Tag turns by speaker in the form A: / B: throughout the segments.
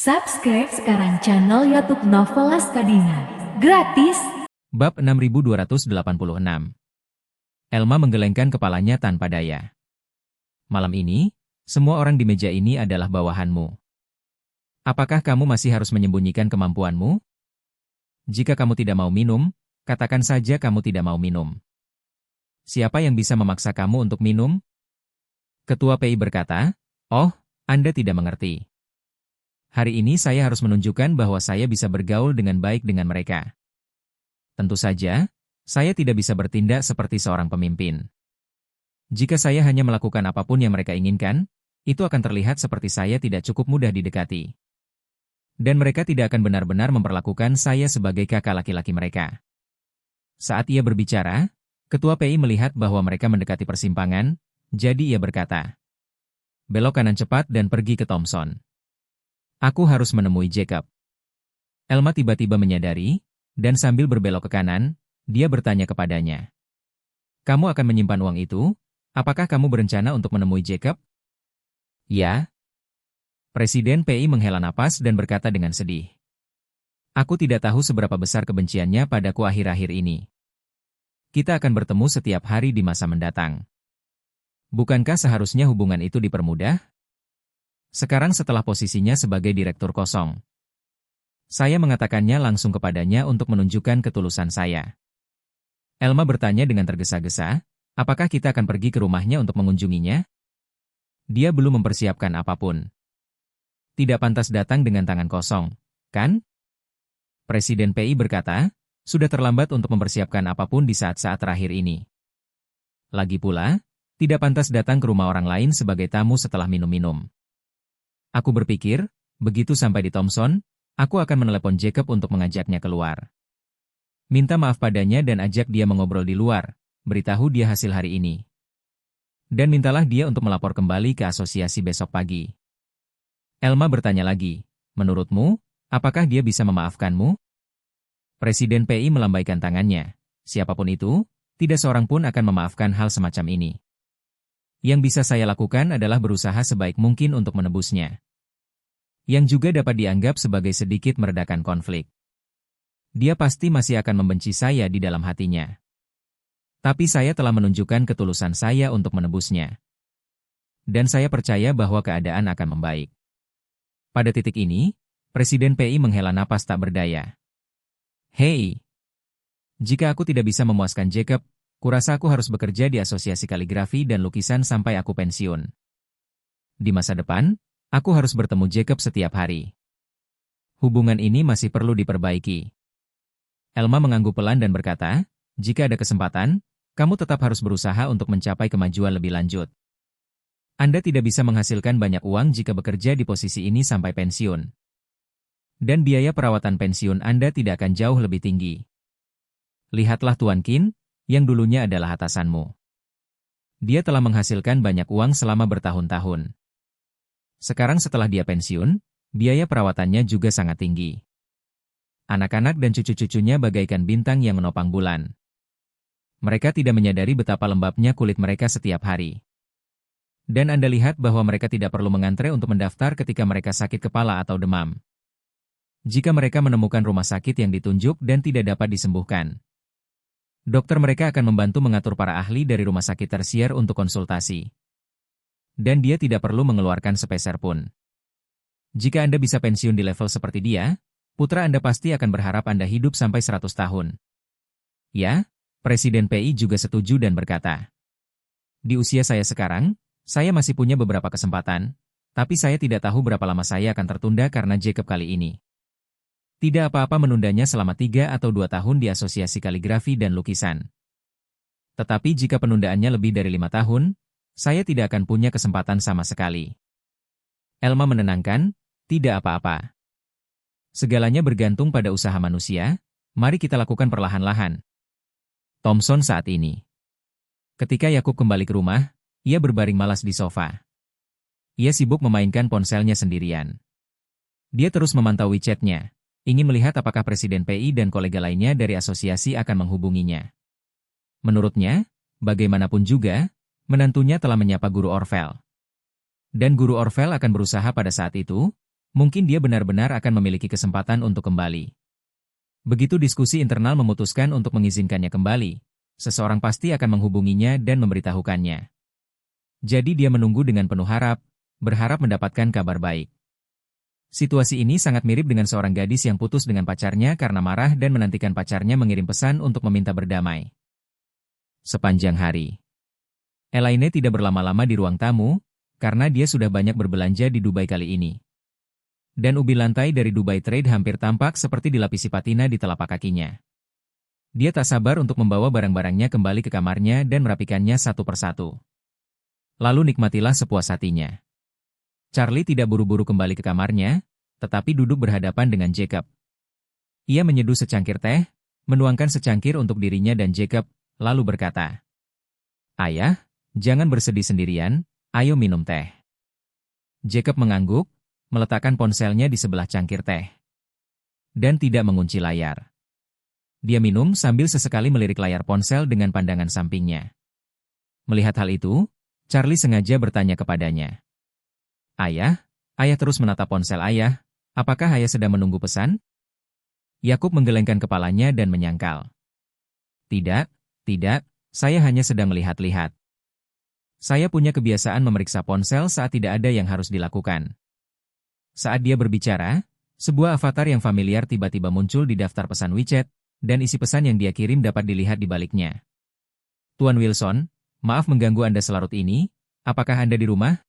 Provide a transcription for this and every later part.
A: Subscribe sekarang channel YouTube Novelas Kadina. Gratis.
B: Bab 6286. Elma menggelengkan kepalanya tanpa daya. Malam ini, semua orang di meja ini adalah bawahanmu. Apakah kamu masih harus menyembunyikan kemampuanmu? Jika kamu tidak mau minum, katakan saja kamu tidak mau minum. Siapa yang bisa memaksa kamu untuk minum? Ketua PI berkata, "Oh, Anda tidak mengerti. Hari ini saya harus menunjukkan bahwa saya bisa bergaul dengan baik dengan mereka. Tentu saja, saya tidak bisa bertindak seperti seorang pemimpin. Jika saya hanya melakukan apapun yang mereka inginkan, itu akan terlihat seperti saya tidak cukup mudah didekati. Dan mereka tidak akan benar-benar memperlakukan saya sebagai kakak laki-laki mereka." Saat ia berbicara, Ketua PI melihat bahwa mereka mendekati persimpangan, jadi ia berkata, "Belok kanan cepat dan pergi ke Thompson. Aku harus menemui Jacob." Elma tiba-tiba menyadari, dan sambil berbelok ke kanan, dia bertanya kepadanya, "Kamu akan menyimpan uang itu? Apakah kamu berencana untuk menemui Jacob?" "Ya." Presiden PI menghela napas dan berkata dengan sedih, "Aku tidak tahu seberapa besar kebenciannya padaku akhir-akhir ini. Kita akan bertemu setiap hari di masa mendatang. Bukankah seharusnya hubungan itu dipermudah? Sekarang setelah posisinya sebagai direktur kosong, saya mengatakannya langsung kepadanya untuk menunjukkan ketulusan saya." Elma bertanya dengan tergesa-gesa, "Apakah kita akan pergi ke rumahnya untuk mengunjunginya?" Dia belum mempersiapkan apapun. Tidak pantas datang dengan tangan kosong, kan? Presiden PI berkata, sudah terlambat untuk mempersiapkan apapun di saat-saat terakhir ini. Lagi pula, tidak pantas datang ke rumah orang lain sebagai tamu setelah minum-minum. Aku berpikir, begitu sampai di Thompson, aku akan menelepon Jacob untuk mengajaknya keluar. Minta maaf padanya dan ajak dia mengobrol di luar, beritahu dia hasil hari ini. Dan mintalah dia untuk melapor kembali ke asosiasi besok pagi. Elma bertanya lagi, "Menurutmu, apakah dia bisa memaafkanmu?" Presiden PI melambaikan tangannya. "Siapapun itu, tidak seorang pun akan memaafkan hal semacam ini. Yang bisa saya lakukan adalah berusaha sebaik mungkin untuk menebusnya. Yang juga dapat dianggap sebagai sedikit meredakan konflik. Dia pasti masih akan membenci saya di dalam hatinya. Tapi saya telah menunjukkan ketulusan saya untuk menebusnya. Dan saya percaya bahwa keadaan akan membaik." Pada titik ini, Presiden PI menghela napas tak berdaya. "Hei, jika aku tidak bisa memuaskan Jacob, kurasa aku harus bekerja di Asosiasi Kaligrafi dan Lukisan sampai aku pensiun. Di masa depan, aku harus bertemu Jacob setiap hari. Hubungan ini masih perlu diperbaiki." Elma mengangguk pelan dan berkata, "Jika ada kesempatan, kamu tetap harus berusaha untuk mencapai kemajuan lebih lanjut. Anda tidak bisa menghasilkan banyak uang jika bekerja di posisi ini sampai pensiun. Dan biaya perawatan pensiun Anda tidak akan jauh lebih tinggi. Lihatlah Tuan Qin, yang dulunya adalah atasanmu. Dia telah menghasilkan banyak uang selama bertahun-tahun. Sekarang setelah dia pensiun, biaya perawatannya juga sangat tinggi. Anak-anak dan cucu-cucunya bagaikan bintang yang menopang bulan. Mereka tidak menyadari betapa lembabnya kulit mereka setiap hari. Dan Anda lihat bahwa mereka tidak perlu mengantre untuk mendaftar ketika mereka sakit kepala atau demam. Jika mereka menemukan rumah sakit yang ditunjuk dan tidak dapat disembuhkan, dokter mereka akan membantu mengatur para ahli dari rumah sakit tersier untuk konsultasi. Dan dia tidak perlu mengeluarkan sepeser pun. Jika Anda bisa pensiun di level seperti dia, putra Anda pasti akan berharap Anda hidup sampai 100 tahun. Ya, Presiden PI juga setuju dan berkata, "Di usia saya sekarang, saya masih punya beberapa kesempatan, tapi saya tidak tahu berapa lama saya akan tertunda karena Jacob kali ini. Tidak apa-apa menundanya selama 3 atau 2 tahun di Asosiasi Kaligrafi dan Lukisan. Tetapi jika penundaannya lebih dari 5 tahun, saya tidak akan punya kesempatan sama sekali." Elma menenangkan, "Tidak apa-apa. Segalanya bergantung pada usaha manusia, mari kita lakukan perlahan-lahan." Thompson saat ini. Ketika Yakub kembali ke rumah, ia berbaring malas di sofa. Ia sibuk memainkan ponselnya sendirian. Dia terus memantau WeChat-nya, ingin melihat apakah Presiden PI dan kolega lainnya dari asosiasi akan menghubunginya. Menurutnya, bagaimanapun juga, menantunya telah menyapa Guru Orvel. Dan Guru Orvel akan berusaha pada saat itu, Mungkin dia benar-benar akan memiliki kesempatan untuk kembali. Begitu diskusi internal memutuskan untuk mengizinkannya kembali, seseorang pasti akan menghubunginya dan memberitahukannya. Jadi dia menunggu dengan penuh harap, berharap mendapatkan kabar baik. Situasi ini sangat mirip dengan seorang gadis yang putus dengan pacarnya karena marah dan menantikan pacarnya mengirim pesan untuk meminta berdamai. Sepanjang hari, Elaine tidak berlama-lama di ruang tamu, karena dia sudah banyak berbelanja di Dubai kali ini. Dan ubi lantai dari Dubai Trade hampir tampak seperti dilapisi patina di telapak kakinya. Dia tak sabar untuk membawa barang-barangnya kembali ke kamarnya dan merapikannya satu persatu. Lalu nikmatilah sepuas hatinya. Charlie tidak buru-buru kembali ke kamarnya, tetapi duduk berhadapan dengan Jacob. Ia menyeduh secangkir teh, menuangkan secangkir untuk dirinya dan Jacob, lalu berkata, "Ayah, jangan bersedih sendirian, ayo minum teh." Jacob mengangguk, meletakkan ponselnya di sebelah cangkir teh. Dan tidak mengunci layar. Dia minum sambil sesekali melirik layar ponsel dengan pandangan sampingnya. Melihat hal itu, Charlie sengaja bertanya kepadanya. "Ayah, ayah terus menatap ponsel ayah, apakah ayah sedang menunggu pesan?" Yakub menggelengkan kepalanya dan menyangkal. Tidak, saya hanya sedang melihat-lihat. Saya punya kebiasaan memeriksa ponsel saat tidak ada yang harus dilakukan. Saat dia berbicara, sebuah avatar yang familiar tiba-tiba muncul di daftar pesan WeChat, dan isi pesan yang dia kirim dapat dilihat di baliknya. "Tuan Wilson, maaf mengganggu Anda selarut ini, apakah Anda di rumah?"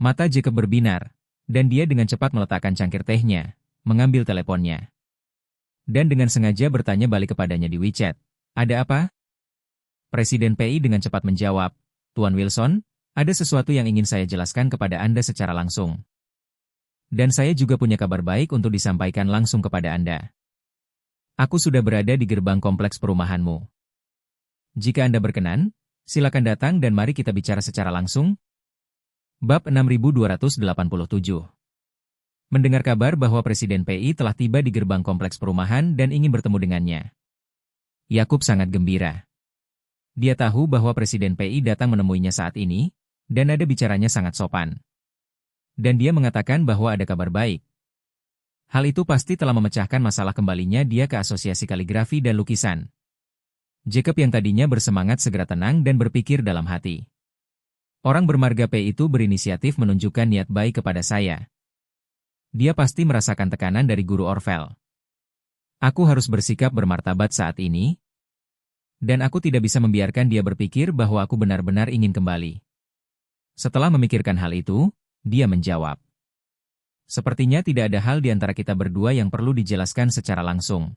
B: Mata Jacob berbinar, dan dia dengan cepat meletakkan cangkir tehnya, mengambil teleponnya. Dan dengan sengaja bertanya balik kepadanya di WeChat, "Ada apa?" Presiden PI dengan cepat menjawab, "Tuan Wilson, ada sesuatu yang ingin saya jelaskan kepada Anda secara langsung. Dan saya juga punya kabar baik untuk disampaikan langsung kepada Anda. Aku sudah berada di gerbang kompleks perumahanmu. Jika Anda berkenan, silakan datang dan mari kita bicara secara langsung." Bab 6287. Mendengar kabar bahwa Presiden PI telah tiba di gerbang kompleks perumahan dan ingin bertemu dengannya, Yakub sangat gembira. Dia tahu bahwa Presiden PI datang menemuinya saat ini, dan nada bicaranya sangat sopan. Dan dia mengatakan bahwa ada kabar baik. Hal itu pasti telah memecahkan masalah kembalinya dia ke Asosiasi Kaligrafi dan Lukisan. Jacob yang tadinya bersemangat segera tenang dan berpikir dalam hati. Orang bermarga P itu berinisiatif menunjukkan niat baik kepada saya. Dia pasti merasakan tekanan dari guru Orvel. Aku harus bersikap bermartabat saat ini, dan aku tidak bisa membiarkan dia berpikir bahwa aku benar-benar ingin kembali. Setelah memikirkan hal itu, dia menjawab, "Sepertinya tidak ada hal di antara kita berdua yang perlu dijelaskan secara langsung.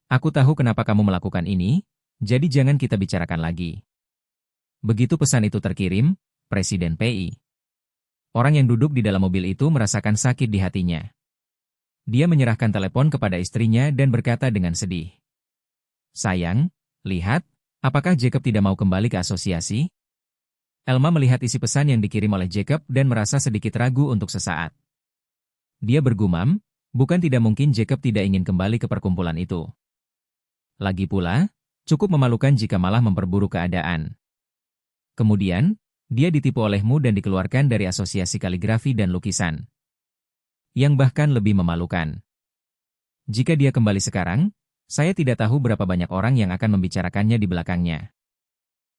B: Aku tahu kenapa kamu melakukan ini, jadi jangan kita bicarakan lagi." Begitu pesan itu terkirim, Presiden PI. Orang yang duduk di dalam mobil itu merasakan sakit di hatinya. Dia menyerahkan telepon kepada istrinya dan berkata dengan sedih, "Sayang, lihat, apakah Jacob tidak mau kembali ke asosiasi?" Elma melihat isi pesan yang dikirim oleh Jacob dan merasa sedikit ragu untuk sesaat. Dia bergumam, bukan tidak mungkin Jacob tidak ingin kembali ke perkumpulan itu. Lagi pula, cukup memalukan jika malah memperburuk keadaan. Kemudian, dia ditipu olehmu dan dikeluarkan dari Asosiasi Kaligrafi dan Lukisan. Yang bahkan lebih memalukan. Jika dia kembali sekarang, saya tidak tahu berapa banyak orang yang akan membicarakannya di belakangnya.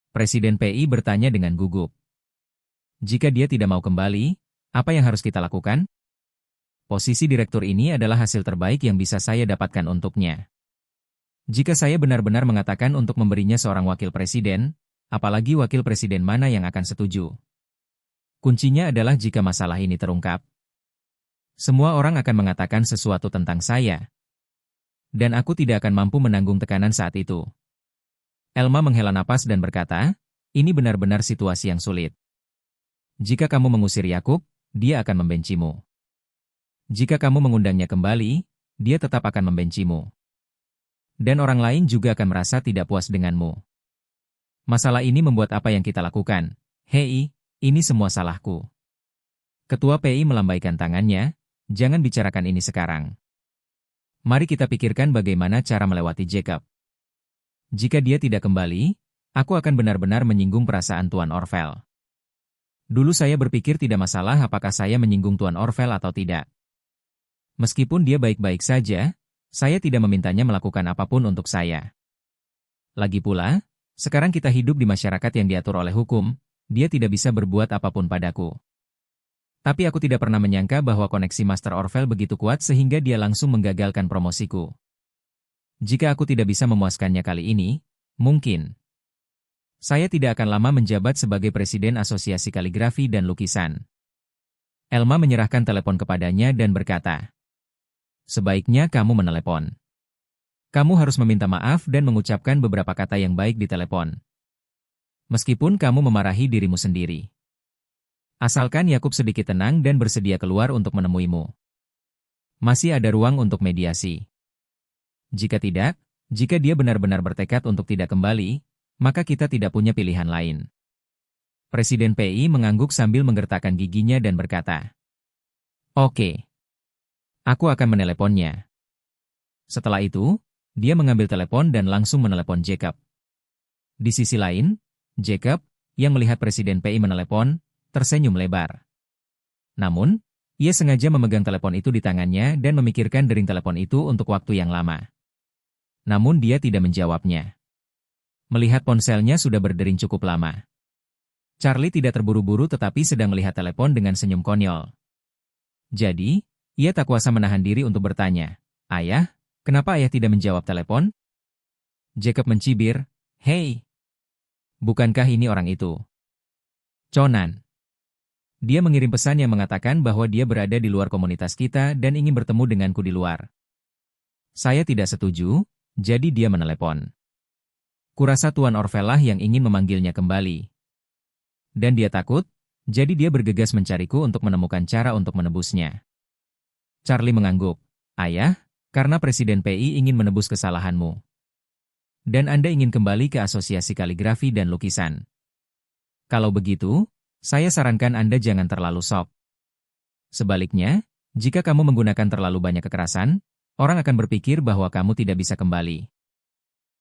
B: Presiden PI bertanya dengan gugup. Jika dia tidak mau kembali, apa yang harus kita lakukan? Posisi direktur ini adalah hasil terbaik yang bisa saya dapatkan untuknya. Jika saya benar-benar mengatakan untuk memberinya seorang wakil presiden, apalagi wakil presiden mana yang akan setuju? Kuncinya adalah jika masalah ini terungkap. Semua orang akan mengatakan sesuatu tentang saya. Dan aku tidak akan mampu menanggung tekanan saat itu. Elma menghela napas dan berkata, "Ini benar-benar situasi yang sulit. Jika kamu mengusir Yakub, dia akan membencimu. Jika kamu mengundangnya kembali, dia tetap akan membencimu. Dan orang lain juga akan merasa tidak puas denganmu. Masalah ini membuat apa yang kita lakukan. Hei, ini semua salahku." Ketua PI melambaikan tangannya, "Jangan bicarakan ini sekarang. Mari kita pikirkan bagaimana cara melewati Jacob. Jika dia tidak kembali, aku akan benar-benar menyinggung perasaan Tuan Orvel. Dulu saya berpikir tidak masalah apakah saya menyinggung Tuan Orvel atau tidak. Meskipun dia baik-baik saja, saya tidak memintanya melakukan apapun untuk saya. Lagi pula, sekarang kita hidup di masyarakat yang diatur oleh hukum, dia tidak bisa berbuat apapun padaku. Tapi aku tidak pernah menyangka bahwa koneksi Master Orvel begitu kuat sehingga dia langsung menggagalkan promosiku. Jika aku tidak bisa memuaskannya kali ini, mungkin saya tidak akan lama menjabat sebagai Presiden Asosiasi Kaligrafi dan Lukisan. Elma menyerahkan telepon kepadanya dan berkata, "Sebaiknya kamu menelepon. Kamu harus meminta maaf dan mengucapkan beberapa kata yang baik di telepon. Meskipun kamu memarahi dirimu sendiri. Asalkan Yakub sedikit tenang dan bersedia keluar untuk menemuimu. Masih ada ruang untuk mediasi. Jika tidak, jika dia benar-benar bertekad untuk tidak kembali, maka kita tidak punya pilihan lain." Presiden PI mengangguk sambil menggertakkan giginya dan berkata, "Oke. Aku akan meneleponnya." Setelah itu, dia mengambil telepon dan langsung menelepon Jacob. Di sisi lain, Jacob, yang melihat Presiden PI menelepon, tersenyum lebar. Namun, ia sengaja memegang telepon itu di tangannya dan memikirkan dering telepon itu untuk waktu yang lama. Namun dia tidak menjawabnya. Melihat ponselnya sudah berdering cukup lama. Charlie tidak terburu-buru tetapi sedang melihat telepon dengan senyum konyol. Jadi, ia tak kuasa menahan diri untuk bertanya, "Ayah, kenapa ayah tidak menjawab telepon?" Jacob mencibir, "Hei, bukankah ini orang itu? Conan." Dia mengirim pesan yang mengatakan bahwa dia berada di luar komunitas kita dan ingin bertemu denganku di luar. Saya tidak setuju, jadi dia menelepon. Kurasa Tuan Orvel lah yang ingin memanggilnya kembali. Dan dia takut, jadi dia bergegas mencariku untuk menemukan cara untuk menebusnya. Charlie mengangguk, "Ayah, karena Presiden PI ingin menebus kesalahanmu. Dan Anda ingin kembali ke Asosiasi Kaligrafi dan Lukisan. Kalau begitu, saya sarankan Anda jangan terlalu sok. Sebaliknya, jika kamu menggunakan terlalu banyak kekerasan, orang akan berpikir bahwa kamu tidak bisa kembali.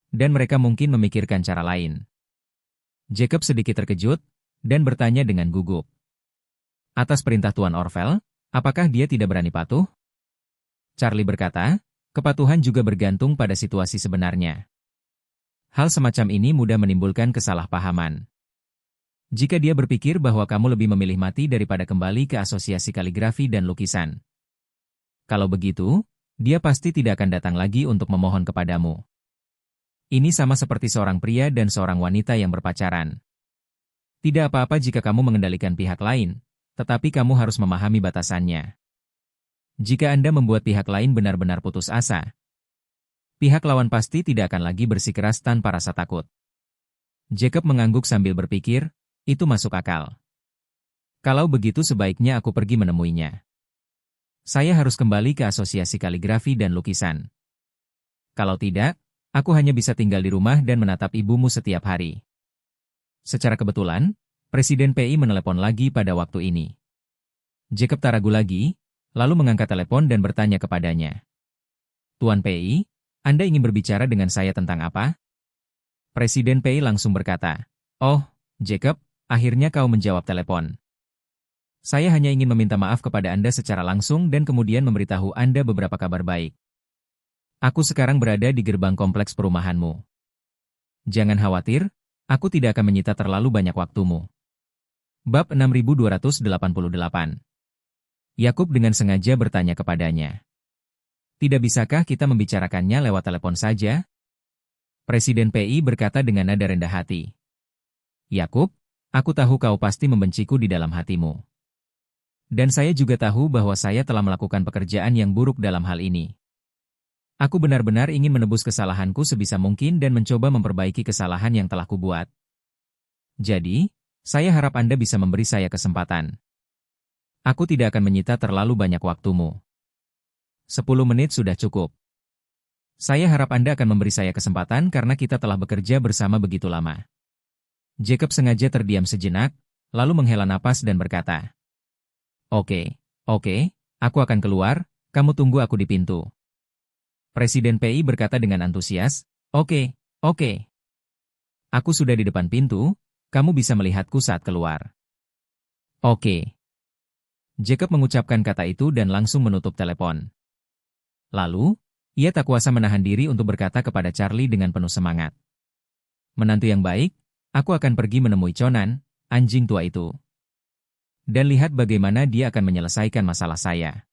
B: Dan mereka mungkin memikirkan cara lain." Jacob sedikit terkejut, dan bertanya dengan gugup. "Atas perintah Tuan Orvel, apakah dia tidak berani patuh?" Charlie berkata, "Kepatuhan juga bergantung pada situasi sebenarnya. Hal semacam ini mudah menimbulkan kesalahpahaman. Jika dia berpikir bahwa kamu lebih memilih mati daripada kembali ke Asosiasi Kaligrafi dan Lukisan. Kalau begitu, dia pasti tidak akan datang lagi untuk memohon kepadamu. Ini sama seperti seorang pria dan seorang wanita yang berpacaran. Tidak apa-apa jika kamu mengendalikan pihak lain, tetapi kamu harus memahami batasannya. Jika Anda membuat pihak lain benar-benar putus asa, pihak lawan pasti tidak akan lagi bersikeras tanpa rasa takut." Jacob mengangguk sambil berpikir, itu masuk akal. Kalau begitu sebaiknya aku pergi menemuinya. Saya harus kembali ke Asosiasi Kaligrafi dan Lukisan. Kalau tidak, aku hanya bisa tinggal di rumah dan menatap ibumu setiap hari. Secara kebetulan, Presiden PI menelepon lagi pada waktu ini. Jacob tak ragu lagi, lalu mengangkat telepon dan bertanya kepadanya. "Tuan PI, Anda ingin berbicara dengan saya tentang apa?" Presiden PI langsung berkata, "Oh, Jacob, akhirnya kau menjawab telepon. Saya hanya ingin meminta maaf kepada Anda secara langsung dan kemudian memberitahu Anda beberapa kabar baik. Aku sekarang berada di gerbang kompleks perumahanmu. Jangan khawatir, aku tidak akan menyita terlalu banyak waktumu." Bab 6288. Yakub dengan sengaja bertanya kepadanya, "Tidak bisakah kita membicarakannya lewat telepon saja?" Presiden PI berkata dengan nada rendah hati, "Yakub, aku tahu kau pasti membenciku di dalam hatimu. Dan saya juga tahu bahwa saya telah melakukan pekerjaan yang buruk dalam hal ini. Aku benar-benar ingin menebus kesalahanku sebisa mungkin dan mencoba memperbaiki kesalahan yang telah kubuat. Jadi, saya harap Anda bisa memberi saya kesempatan. Aku tidak akan menyita terlalu banyak waktumu. 10 menit sudah cukup. Saya harap Anda akan memberi saya kesempatan karena kita telah bekerja bersama begitu lama." Jacob sengaja terdiam sejenak, lalu menghela napas dan berkata, Oke, aku akan keluar, kamu tunggu aku di pintu." Presiden PI berkata dengan antusias, Oke. Aku sudah di depan pintu, kamu bisa melihatku saat keluar." Oke. Jacob mengucapkan kata itu dan langsung menutup telepon. Lalu, ia tak kuasa menahan diri untuk berkata kepada Charlie dengan penuh semangat. Menantu yang baik, aku akan pergi menemui Conan, anjing tua itu. Dan lihat bagaimana dia akan menyelesaikan masalah saya.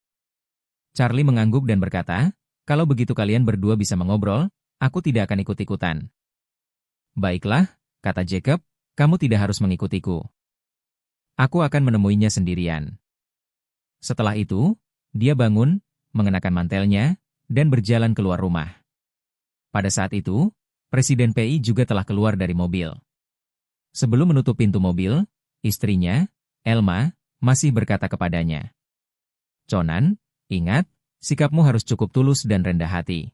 B: Charlie mengangguk dan berkata, kalau begitu kalian berdua bisa mengobrol, aku tidak akan ikut-ikutan. Baiklah, kata Jacob, kamu tidak harus mengikutiku. Aku akan menemuinya sendirian. Setelah itu, dia bangun, mengenakan mantelnya, dan berjalan keluar rumah. Pada saat itu, Presiden PI juga telah keluar dari mobil. Sebelum menutup pintu mobil, istrinya, Elma, masih berkata kepadanya, Conan, ingat, sikapmu harus cukup tulus dan rendah hati.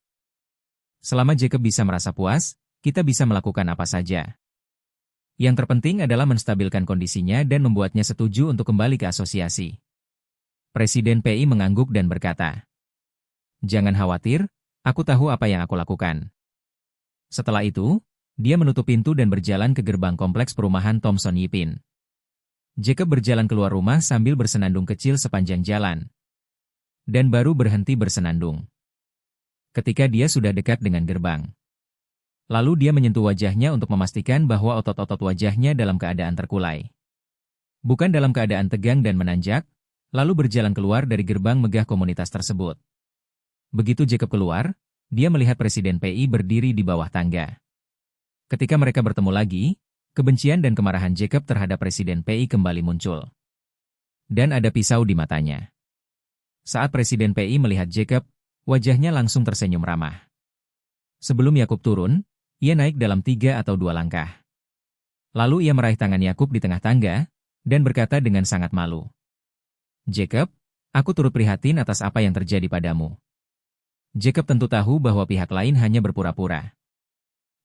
B: Selama Jacob bisa merasa puas, kita bisa melakukan apa saja. Yang terpenting adalah menstabilkan kondisinya dan membuatnya setuju untuk kembali ke asosiasi. Presiden PI mengangguk dan berkata, jangan khawatir, aku tahu apa yang aku lakukan. Setelah itu, dia menutup pintu dan berjalan ke gerbang kompleks perumahan Thomson Yipin. Jacob berjalan keluar rumah sambil bersenandung kecil sepanjang jalan. Dan baru berhenti bersenandung ketika dia sudah dekat dengan gerbang. Lalu dia menyentuh wajahnya untuk memastikan bahwa otot-otot wajahnya dalam keadaan terkulai. Bukan dalam keadaan tegang dan menanjak, lalu berjalan keluar dari gerbang megah komunitas tersebut. Begitu Jacob keluar, dia melihat Presiden PI berdiri di bawah tangga. Ketika mereka bertemu lagi, kebencian dan kemarahan Jacob terhadap Presiden PI kembali muncul. Dan ada pisau di matanya. Saat Presiden PI melihat Jacob, wajahnya langsung tersenyum ramah. Sebelum Yakub turun, ia naik dalam 3 atau 2 langkah. Lalu ia meraih tangan Yakub di tengah tangga, dan berkata dengan sangat malu. Jacob, aku turut prihatin atas apa yang terjadi padamu. Jacob tentu tahu bahwa pihak lain hanya berpura-pura.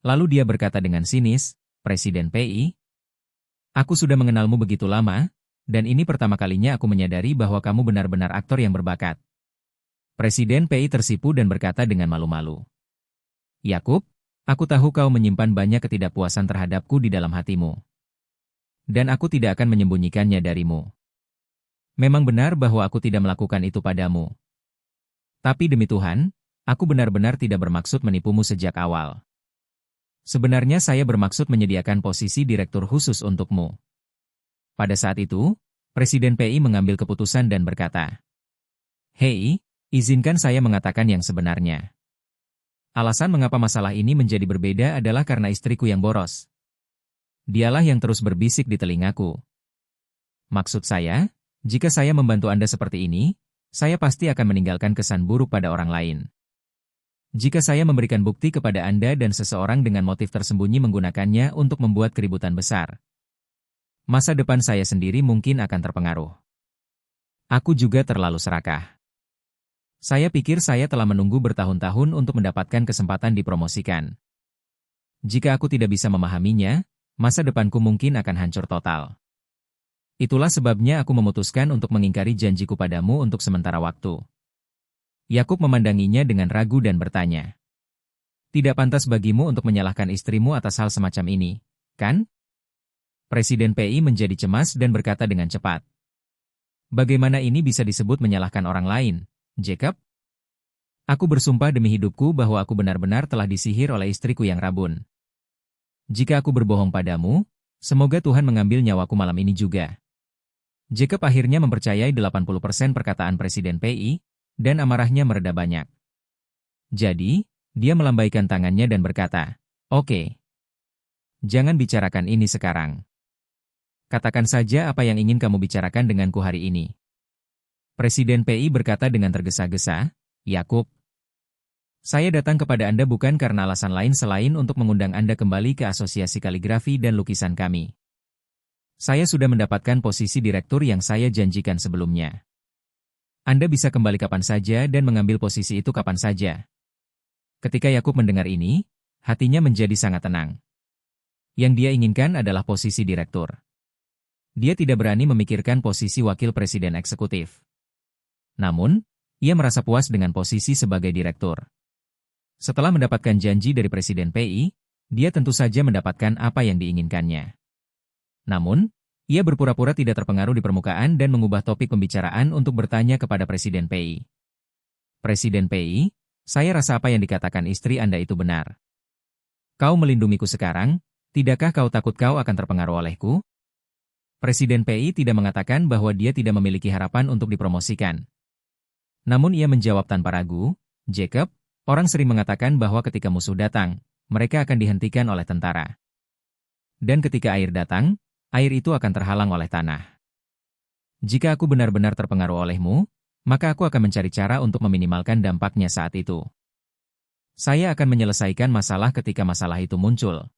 B: Lalu dia berkata dengan sinis, Presiden PI, aku sudah mengenalmu begitu lama, dan ini pertama kalinya aku menyadari bahwa kamu benar-benar aktor yang berbakat. Presiden PI tersipu dan berkata dengan malu-malu. Yakub, aku tahu kau menyimpan banyak ketidakpuasan terhadapku di dalam hatimu. Dan aku tidak akan menyembunyikannya darimu. Memang benar bahwa aku tidak melakukan itu padamu. Tapi demi Tuhan, aku benar-benar tidak bermaksud menipumu sejak awal. Sebenarnya saya bermaksud menyediakan posisi direktur khusus untukmu. Pada saat itu, Presiden PI mengambil keputusan dan berkata, hei, izinkan saya mengatakan yang sebenarnya. Alasan mengapa masalah ini menjadi berbeda adalah karena istriku yang boros. Dialah yang terus berbisik di telingaku. Maksud saya, jika saya membantu Anda seperti ini, saya pasti akan meninggalkan kesan buruk pada orang lain. Jika saya memberikan bukti kepada Anda dan seseorang dengan motif tersembunyi menggunakannya untuk membuat keributan besar, masa depan saya sendiri mungkin akan terpengaruh. Aku juga terlalu serakah. Saya pikir saya telah menunggu bertahun-tahun untuk mendapatkan kesempatan dipromosikan. Jika aku tidak bisa memahaminya, masa depanku mungkin akan hancur total. Itulah sebabnya aku memutuskan untuk mengingkari janjiku padamu untuk sementara waktu. Yakub memandanginya dengan ragu dan bertanya. Tidak pantas bagimu untuk menyalahkan istrimu atas hal semacam ini, kan? Presiden PI menjadi cemas dan berkata dengan cepat. Bagaimana ini bisa disebut menyalahkan orang lain, Jacob? Aku bersumpah demi hidupku bahwa aku benar-benar telah disihir oleh istriku yang rabun. Jika aku berbohong padamu, semoga Tuhan mengambil nyawaku malam ini juga. Jacob akhirnya mempercayai 80% perkataan Presiden PI, dan amarahnya mereda banyak. Jadi, dia melambaikan tangannya dan berkata, oke. Jangan bicarakan ini sekarang. Katakan saja apa yang ingin kamu bicarakan denganku hari ini. Presiden PI berkata dengan tergesa-gesa, Yakub, saya datang kepada Anda bukan karena alasan lain selain untuk mengundang Anda kembali ke Asosiasi Kaligrafi dan Lukisan kami. Saya sudah mendapatkan posisi direktur yang saya janjikan sebelumnya. Anda bisa kembali kapan saja dan mengambil posisi itu kapan saja. Ketika Yakub mendengar ini, hatinya menjadi sangat tenang. Yang dia inginkan adalah posisi direktur. Dia tidak berani memikirkan posisi wakil presiden eksekutif. Namun, ia merasa puas dengan posisi sebagai direktur. Setelah mendapatkan janji dari Presiden PI, dia tentu saja mendapatkan apa yang diinginkannya. Namun, Ia berpura-pura tidak terpengaruh di permukaan dan mengubah topik pembicaraan untuk bertanya kepada Presiden PI. Presiden PI, saya rasa apa yang dikatakan istri Anda itu benar. Kau melindungiku sekarang, tidakkah kau takut kau akan terpengaruh olehku? Presiden PI tidak mengatakan bahwa dia tidak memiliki harapan untuk dipromosikan. Namun ia menjawab tanpa ragu, Jacob, orang sering mengatakan bahwa ketika musuh datang, mereka akan dihentikan oleh tentara. Dan ketika air datang, air itu akan terhalang oleh tanah. Jika aku benar-benar terpengaruh olehmu, maka aku akan mencari cara untuk meminimalkan dampaknya saat itu. Saya akan menyelesaikan masalah ketika masalah itu muncul.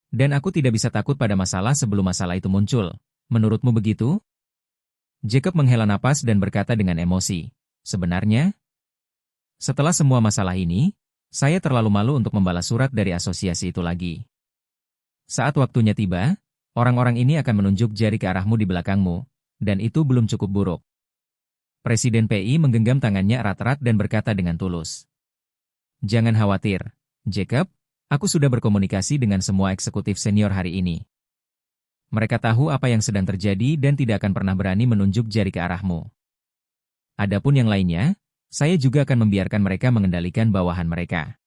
B: Dan aku tidak bisa takut pada masalah sebelum masalah itu muncul. Menurutmu begitu? Jacob menghela napas dan berkata dengan emosi, sebenarnya, setelah semua masalah ini, saya terlalu malu untuk membalas surat dari asosiasi itu lagi. Saat waktunya tiba, orang-orang ini akan menunjuk jari ke arahmu di belakangmu, dan itu belum cukup buruk. Presiden PI menggenggam tangannya erat-erat dan berkata dengan tulus. Jangan khawatir, Jacob. Aku sudah berkomunikasi dengan semua eksekutif senior hari ini. Mereka tahu apa yang sedang terjadi dan tidak akan pernah berani menunjuk jari ke arahmu. Adapun yang lainnya, saya juga akan membiarkan mereka mengendalikan bawahan mereka.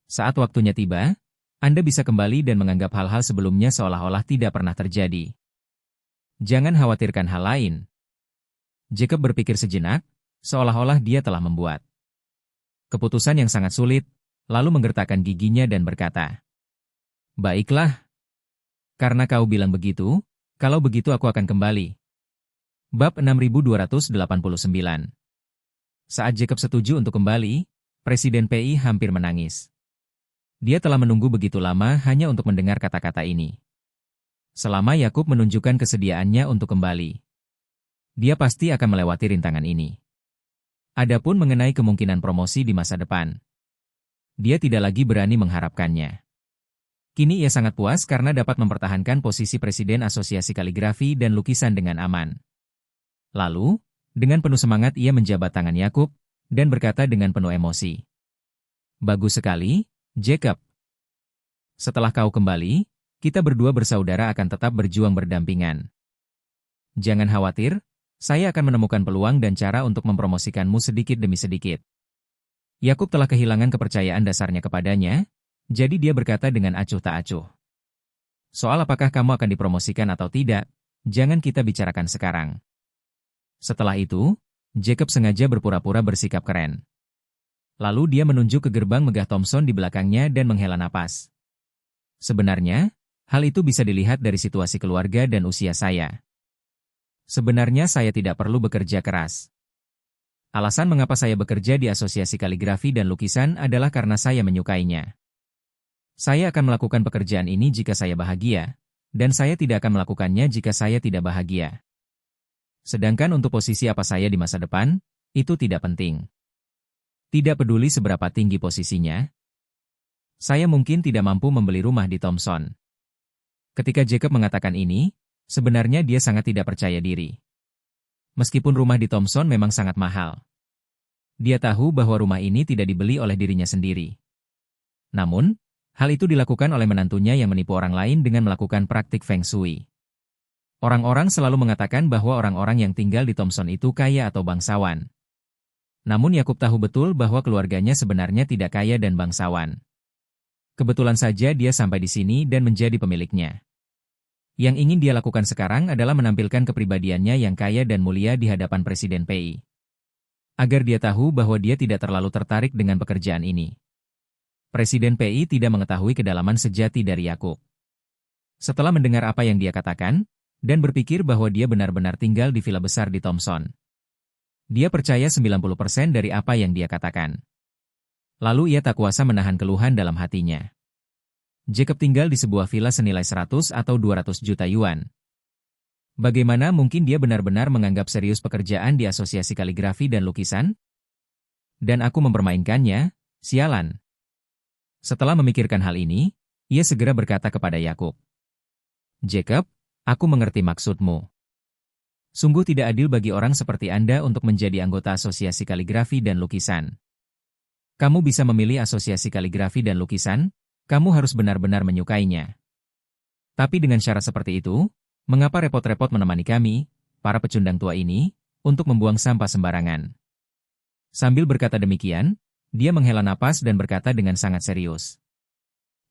B: Saat waktunya tiba, Anda bisa kembali dan menganggap hal-hal sebelumnya seolah-olah tidak pernah terjadi. Jangan khawatirkan hal lain. Jacob berpikir sejenak, seolah-olah dia telah membuat keputusan yang sangat sulit, lalu menggertakkan giginya dan berkata, baiklah. Karena kau bilang begitu, kalau begitu aku akan kembali. Bab 6289. Saat Jacob setuju untuk kembali, Presiden PI hampir menangis. Dia telah menunggu begitu lama hanya untuk mendengar kata-kata ini. Selama Yakub menunjukkan kesediaannya untuk kembali, dia pasti akan melewati rintangan ini. Adapun mengenai kemungkinan promosi di masa depan, dia tidak lagi berani mengharapkannya. Kini ia sangat puas karena dapat mempertahankan posisi Presiden Asosiasi Kaligrafi dan Lukisan dengan aman. Lalu, dengan penuh semangat ia menjabat tangan Yakub, dan berkata dengan penuh emosi. Bagus sekali, Jacob. Setelah kau kembali, kita berdua bersaudara akan tetap berjuang berdampingan. Jangan khawatir, saya akan menemukan peluang dan cara untuk mempromosikanmu sedikit demi sedikit. Yakub telah kehilangan kepercayaan dasarnya kepadanya, jadi dia berkata dengan acuh tak acuh. Soal apakah kamu akan dipromosikan atau tidak, jangan kita bicarakan sekarang. Setelah itu, Jacob sengaja berpura-pura bersikap keren. Lalu dia menunjuk ke gerbang megah Thompson di belakangnya dan menghela napas. Sebenarnya, hal itu bisa dilihat dari situasi keluarga dan usia saya. Sebenarnya saya tidak perlu bekerja keras. Alasan mengapa saya bekerja di Asosiasi Kaligrafi dan Lukisan adalah karena saya menyukainya. Saya akan melakukan pekerjaan ini jika saya bahagia, dan saya tidak akan melakukannya jika saya tidak bahagia. Sedangkan untuk posisi apa saya di masa depan, itu tidak penting. Tidak peduli seberapa tinggi posisinya, saya mungkin tidak mampu membeli rumah di Thompson. Ketika Jacob mengatakan ini, sebenarnya dia sangat tidak percaya diri. Meskipun rumah di Thompson memang sangat mahal. Dia tahu bahwa rumah ini tidak dibeli oleh dirinya sendiri. Namun, hal itu dilakukan oleh menantunya yang menipu orang lain dengan melakukan praktik Feng Shui. Orang-orang selalu mengatakan bahwa orang-orang yang tinggal di Thompson itu kaya atau bangsawan. Namun Yakub tahu betul bahwa keluarganya sebenarnya tidak kaya dan bangsawan. Kebetulan saja dia sampai di sini dan menjadi pemiliknya. Yang ingin dia lakukan sekarang adalah menampilkan kepribadiannya yang kaya dan mulia di hadapan Presiden PI. Agar dia tahu bahwa dia tidak terlalu tertarik dengan pekerjaan ini. Presiden PI tidak mengetahui kedalaman sejati dari Yakub. Setelah mendengar apa yang dia katakan, dan berpikir bahwa dia benar-benar tinggal di villa besar di Thompson, dia percaya 90% dari apa yang dia katakan. Lalu ia tak kuasa menahan keluhan dalam hatinya. Jacob tinggal di sebuah villa senilai 100 atau 200 juta yuan. Bagaimana mungkin dia benar-benar menganggap serius pekerjaan di Asosiasi Kaligrafi dan Lukisan? Dan aku mempermainkannya, sialan. Setelah memikirkan hal ini, ia segera berkata kepada Yakub, Jacob, aku mengerti maksudmu. Sungguh tidak adil bagi orang seperti Anda untuk menjadi anggota Asosiasi Kaligrafi dan Lukisan. Kamu bisa memilih Asosiasi Kaligrafi dan Lukisan, kamu harus benar-benar menyukainya. Tapi dengan syarat seperti itu, Mengapa repot-repot menemani kami, para pecundang tua ini, untuk membuang sampah sembarangan? Sambil berkata demikian, dia menghela napas dan berkata dengan sangat serius.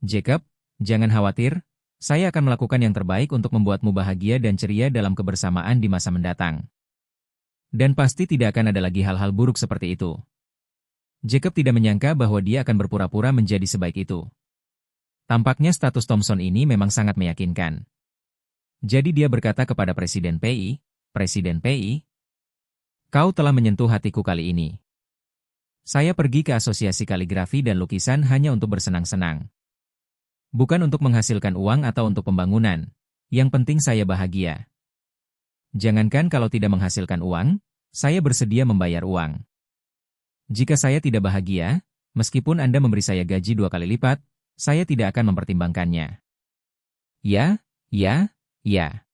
B: Jacob, jangan khawatir, saya akan melakukan yang terbaik untuk membuatmu bahagia dan ceria dalam kebersamaan di masa mendatang. Dan pasti tidak akan ada lagi hal-hal buruk seperti itu. Jacob tidak menyangka bahwa dia akan berpura-pura menjadi sebaik itu. Tampaknya status Thompson ini memang sangat meyakinkan. Jadi dia berkata kepada Presiden PI, Presiden PI, kau telah menyentuh hatiku kali ini. Saya pergi ke Asosiasi Kaligrafi dan Lukisan hanya untuk bersenang-senang. Bukan untuk menghasilkan uang atau untuk pembangunan. Yang penting saya bahagia. Jangankan kalau tidak menghasilkan uang, saya bersedia membayar uang. Jika saya tidak bahagia, meskipun Anda memberi saya gaji 2 kali lipat, saya tidak akan mempertimbangkannya. Ya, ya, ya.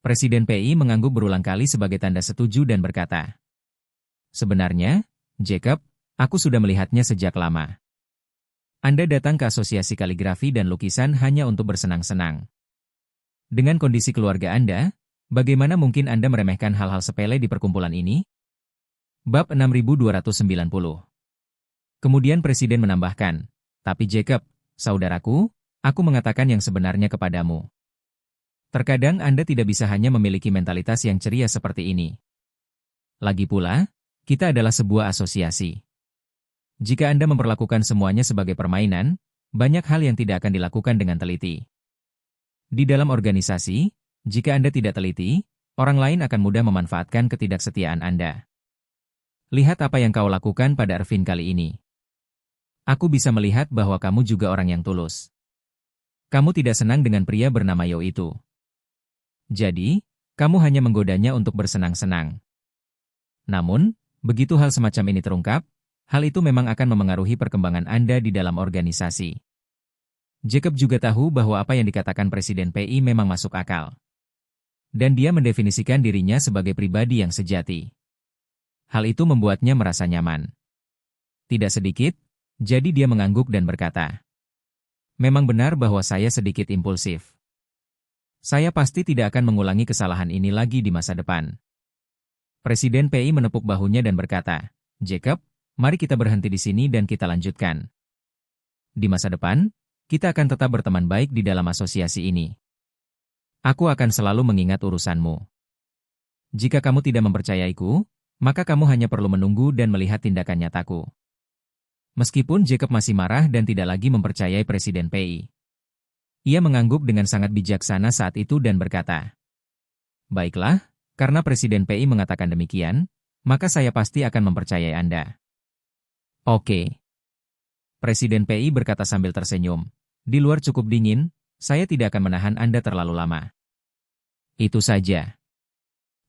B: Presiden PI mengangguk berulang kali sebagai tanda setuju dan berkata, sebenarnya, Jacob, aku sudah melihatnya sejak lama. Anda datang ke Asosiasi Kaligrafi dan Lukisan hanya untuk bersenang-senang. Dengan kondisi keluarga Anda, bagaimana mungkin Anda meremehkan hal-hal sepele di perkumpulan ini? Bab 6290. Kemudian Presiden menambahkan, tapi Jacob, saudaraku, aku mengatakan yang sebenarnya kepadamu. Terkadang Anda tidak bisa hanya memiliki mentalitas yang ceria seperti ini. Lagi pula, kita adalah sebuah asosiasi. Jika Anda memperlakukan semuanya sebagai permainan, banyak hal yang tidak akan dilakukan dengan teliti. Di dalam organisasi, jika Anda tidak teliti, orang lain akan mudah memanfaatkan ketidaksetiaan Anda. Lihat apa yang kau lakukan pada Ervin kali ini. Aku bisa melihat bahwa kamu juga orang yang tulus. Kamu tidak senang dengan pria bernama Yo itu. Jadi, kamu hanya menggodanya untuk bersenang-senang. Namun, begitu hal semacam ini terungkap, hal itu memang akan memengaruhi perkembangan Anda di dalam organisasi. Jacob juga tahu bahwa apa yang dikatakan Presiden PI memang masuk akal. Dan dia mendefinisikan dirinya sebagai pribadi yang sejati. Hal itu membuatnya merasa nyaman. Tidak sedikit, jadi dia mengangguk dan berkata, memang benar bahwa saya sedikit impulsif. Saya pasti tidak akan mengulangi kesalahan ini lagi di masa depan. Presiden PI menepuk bahunya dan berkata, Jacob, mari kita berhenti di sini dan kita lanjutkan. Di masa depan, kita akan tetap berteman baik di dalam asosiasi ini. Aku akan selalu mengingat urusanmu. Jika kamu tidak mempercayaiku, maka kamu hanya perlu menunggu dan melihat tindakan nyataku. Meskipun Jacob masih marah dan tidak lagi mempercayai Presiden PI. Ia mengangguk dengan sangat bijaksana saat itu dan berkata, baiklah, karena Presiden PI mengatakan demikian, maka saya pasti akan mempercayai Anda. Oke. Presiden PI berkata sambil tersenyum, di luar cukup dingin, saya tidak akan menahan Anda terlalu lama. Itu saja.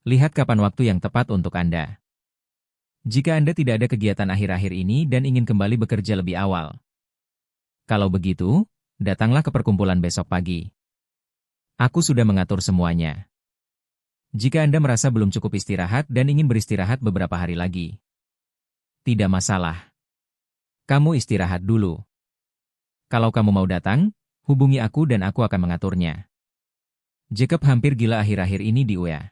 B: Lihat kapan waktu yang tepat untuk Anda. Jika Anda tidak ada kegiatan akhir-akhir ini dan ingin kembali bekerja lebih awal. Kalau begitu, datanglah ke perkumpulan besok pagi. Aku sudah mengatur semuanya. Jika Anda merasa belum cukup istirahat dan ingin beristirahat beberapa hari lagi. Tidak masalah. Kamu istirahat dulu. Kalau kamu mau datang, hubungi aku dan aku akan mengaturnya. Jacob hampir gila akhir-akhir ini di UEA.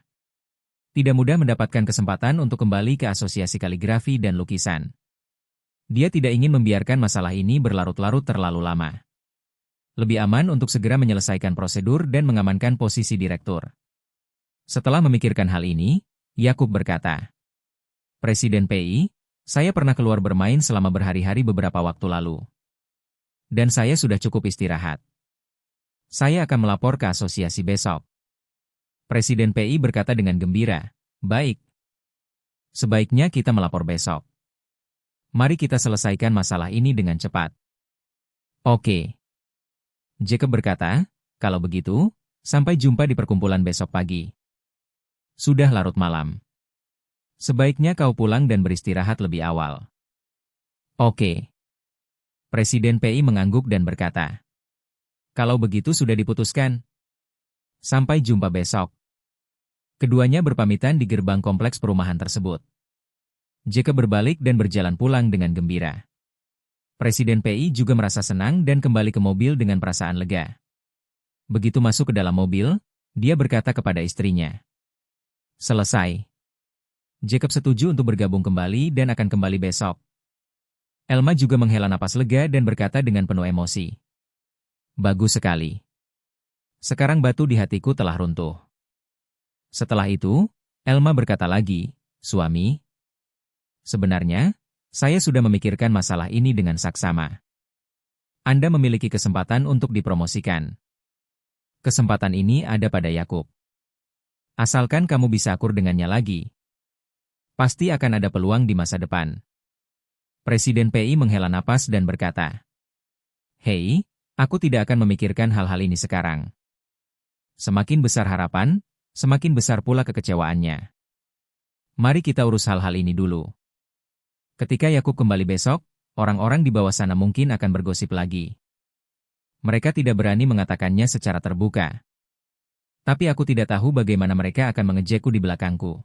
B: Tidak mudah mendapatkan kesempatan untuk kembali ke Asosiasi Kaligrafi dan Lukisan. Dia tidak ingin membiarkan masalah ini berlarut-larut terlalu lama. Lebih aman untuk segera menyelesaikan prosedur dan mengamankan posisi direktur. Setelah memikirkan hal ini, Yakub berkata, Presiden PI, saya pernah keluar bermain selama berhari-hari beberapa waktu lalu. Dan saya sudah cukup istirahat. Saya akan melapor ke asosiasi besok. Presiden PI berkata dengan gembira, baik. Sebaiknya kita melapor besok. Mari kita selesaikan masalah ini dengan cepat. Oke. Jacob berkata, kalau begitu, sampai jumpa di perkumpulan besok pagi. Sudah larut malam. Sebaiknya kau pulang dan beristirahat lebih awal. Oke. Presiden PI mengangguk dan berkata, kalau begitu sudah diputuskan. Sampai jumpa besok. Keduanya berpamitan di gerbang kompleks perumahan tersebut. Jacob berbalik dan berjalan pulang dengan gembira. Presiden PI juga merasa senang dan kembali ke mobil dengan perasaan lega. Begitu masuk ke dalam mobil, Dia berkata kepada istrinya. Selesai. Jacob setuju untuk bergabung kembali dan akan kembali besok. Elma juga menghela napas lega dan berkata dengan penuh emosi. Bagus sekali. Sekarang batu di hatiku telah runtuh. Setelah itu, Elma berkata lagi, suami, sebenarnya, saya sudah memikirkan masalah ini dengan saksama. Anda memiliki kesempatan untuk dipromosikan. Kesempatan ini ada pada Yakub. Asalkan kamu bisa akur dengannya lagi, pasti akan ada peluang di masa depan. Presiden PI menghela napas dan berkata, Hei, aku tidak akan memikirkan hal-hal ini sekarang. Semakin besar harapan, semakin besar pula kekecewaannya. Mari kita urus hal-hal ini dulu. Ketika Yakub kembali besok, orang-orang di bawah sana mungkin akan bergosip lagi. Mereka tidak berani mengatakannya secara terbuka. Tapi aku tidak tahu bagaimana mereka akan mengejekku di belakangku.